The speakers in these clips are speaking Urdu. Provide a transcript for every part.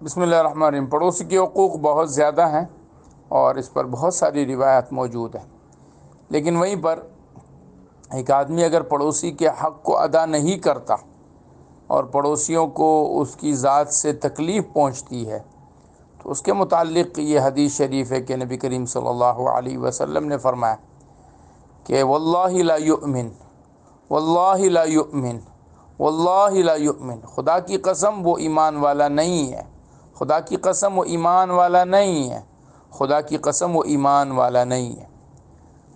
بسم اللہ الرحمن الرحیم۔ پڑوسی کے حقوق بہت زیادہ ہیں اور اس پر بہت ساری روایات موجود ہیں، لیکن وہیں پر ایک آدمی اگر پڑوسی کے حق کو ادا نہیں کرتا اور پڑوسیوں کو اس کی ذات سے تکلیف پہنچتی ہے تو اس کے متعلق یہ حدیث شریف ہے کہ نبی کریم صلی اللہ علیہ وسلم نے فرمایا کہ واللہ لا یؤمن، واللہ لا یؤمن، واللہ لا یؤمن، خدا کی قسم وہ ایمان والا نہیں ہے، خدا کی قسم وہ ایمان والا نہیں ہے، خدا کی قسم وہ ایمان والا نہیں ہے۔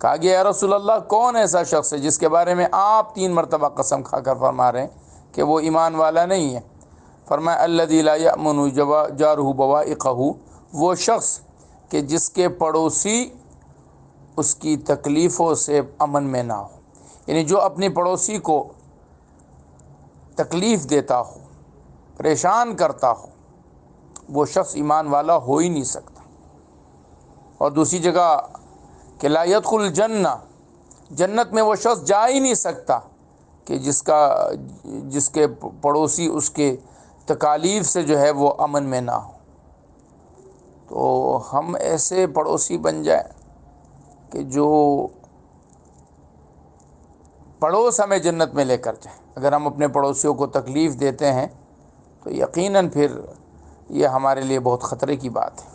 کہا گیا یا رسول اللہ کون ایسا شخص ہے جس کے بارے میں آپ 3 مرتبہ قسم کھا کر فرما رہے ہیں کہ وہ ایمان والا نہیں ہے؟ فرمایا الذی لا یأمن جارہ بوائقہ، وہ شخص کہ جس کے پڑوسی اس کی تکلیفوں سے امن میں نہ ہو، یعنی جو اپنے پڑوسی کو تکلیف دیتا ہو، پریشان کرتا ہو، وہ شخص ایمان والا ہو ہی نہیں سکتا۔ اور دوسری جگہ کہ لا يدخل الجنہ، جنت میں وہ شخص جا ہی نہیں سکتا کہ جس کے پڑوسی اس کے تکالیف سے جو ہے وہ امن میں نہ ہو۔ تو ہم ایسے پڑوسی بن جائیں کہ جو پڑوس ہمیں جنت میں لے کر جائے۔ اگر ہم اپنے پڑوسیوں کو تکلیف دیتے ہیں تو یقیناً پھر یہ ہمارے لیے بہت خطرے کی بات ہے۔